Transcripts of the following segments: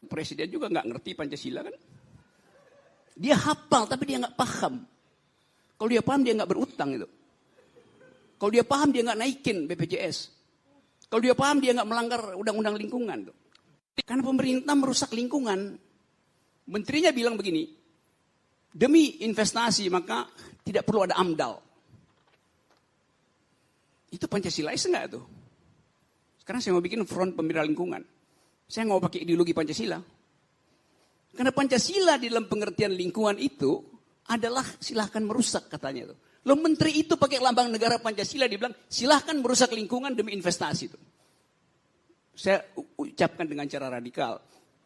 Presiden juga nggak ngerti Pancasila kan? Dia hafal tapi dia nggak paham. Kalau dia paham dia nggak berutang itu. Kalau dia paham dia nggak naikin BPJS. Kalau dia paham dia nggak melanggar undang-undang lingkungan. Karena pemerintah merusak lingkungan. Menterinya bilang begini, demi investasi maka tidak perlu ada AMDAL. Itu Pancasilais enggak tuh? Sekarang saya mau bikin front pembela lingkungan. Saya nggak mau pakai ideologi Pancasila. Karena Pancasila di dalam pengertian lingkungan itu adalah silahkan merusak katanya tuh. Lo menteri itu pakai lambang negara Pancasila dibilang silahkan merusak lingkungan demi investasi tuh. Saya ucapkan dengan cara radikal.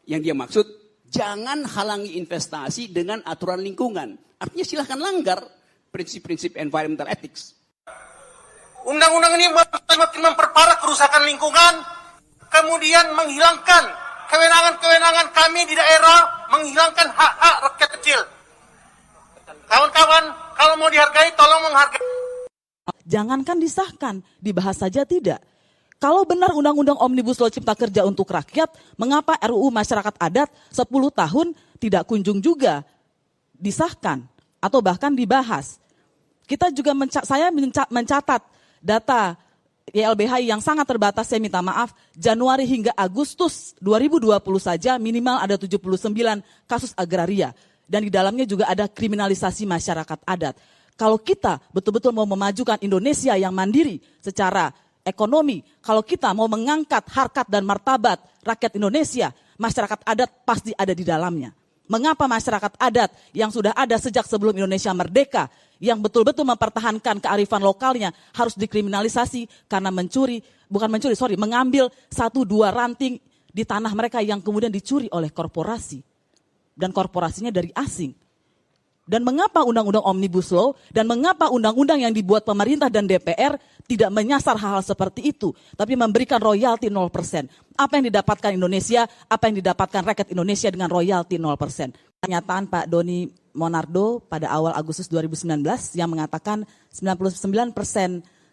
Yang dia maksud jangan halangi investasi dengan aturan lingkungan. Artinya silahkan langgar prinsip-prinsip environmental ethics. Undang-undang ini makin memperparah kerusakan lingkungan, kemudian menghilangkan kewenangan-kewenangan kami di daerah, menghilangkan hak-hak rakyat kecil. Kawan-kawan, kalau mau dihargai, tolong menghargai. Jangankan disahkan, dibahas saja tidak. Kalau benar Undang-Undang Omnibus Law Cipta Kerja untuk rakyat, mengapa RUU Masyarakat Adat 10 tahun tidak kunjung juga disahkan atau bahkan dibahas? Kita juga saya mencatat data YLBHI yang sangat terbatas, saya minta maaf, Januari hingga Agustus 2020 saja minimal ada 79 kasus agraria. Dan di dalamnya juga ada kriminalisasi masyarakat adat. Kalau kita betul-betul mau memajukan Indonesia yang mandiri secara ekonomi, kalau kita mau mengangkat harkat dan martabat rakyat Indonesia, masyarakat adat pasti ada di dalamnya. Mengapa masyarakat adat yang sudah ada sejak sebelum Indonesia merdeka, yang betul-betul mempertahankan kearifan lokalnya harus dikriminalisasi karena mengambil 1-2 ranting di tanah mereka yang kemudian dicuri oleh korporasi. Dan korporasinya dari asing. Dan mengapa undang-undang Omnibus Law dan mengapa undang-undang yang dibuat pemerintah dan DPR tidak menyasar hal-hal seperti itu, tapi memberikan royalti 0%. Apa yang didapatkan Indonesia, apa yang didapatkan rakyat Indonesia dengan royalti 0%. Pernyataan Pak Doni Monardo pada awal Agustus 2019 yang mengatakan 99%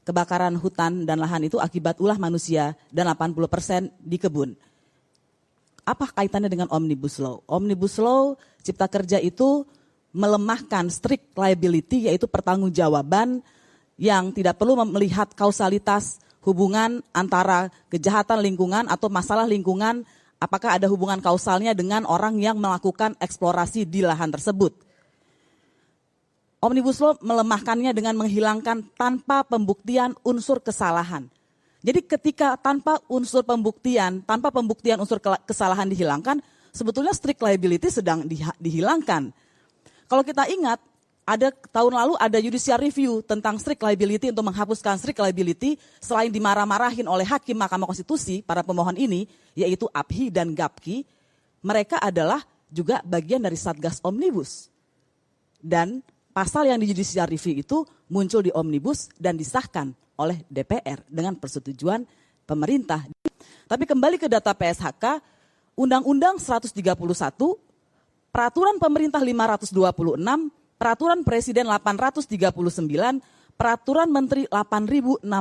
kebakaran hutan dan lahan itu akibat ulah manusia dan 80% di kebun. Apa kaitannya dengan Omnibus Law? Omnibus Law Cipta Kerja itu melemahkan strict liability, yaitu pertanggungjawaban yang tidak perlu melihat kausalitas hubungan antara kejahatan lingkungan atau masalah lingkungan, apakah ada hubungan kausalnya dengan orang yang melakukan eksplorasi di lahan tersebut. Omnibus Law melemahkannya dengan menghilangkan tanpa pembuktian unsur kesalahan. Jadi ketika tanpa pembuktian unsur kesalahan dihilangkan, sebetulnya strict liability sedang dihilangkan. Kalau kita ingat, tahun lalu ada judicial review tentang strict liability untuk menghapuskan strict liability selain dimarah-marahin oleh hakim Mahkamah Konstitusi, para pemohon ini, yaitu APHI dan GAPKI, mereka adalah juga bagian dari Satgas Omnibus. Dan pasal yang di judicial review itu muncul di Omnibus dan disahkan oleh DPR dengan persetujuan pemerintah. Tapi kembali ke data PSHK, Undang-Undang 131, Peraturan Pemerintah 526, Peraturan Presiden 839, Peraturan Menteri 8648.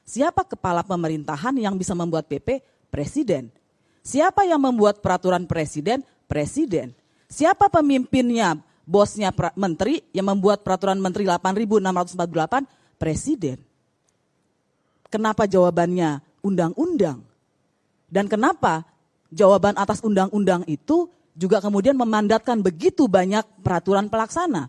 Siapa kepala pemerintahan yang bisa membuat PP? Presiden. Siapa yang membuat peraturan presiden? Presiden. Siapa pemimpinnya? Bosnya menteri yang membuat peraturan menteri 8648? Presiden. Kenapa jawabannya undang-undang? Dan kenapa jawaban atas undang-undang itu juga kemudian memandatkan begitu banyak peraturan pelaksana?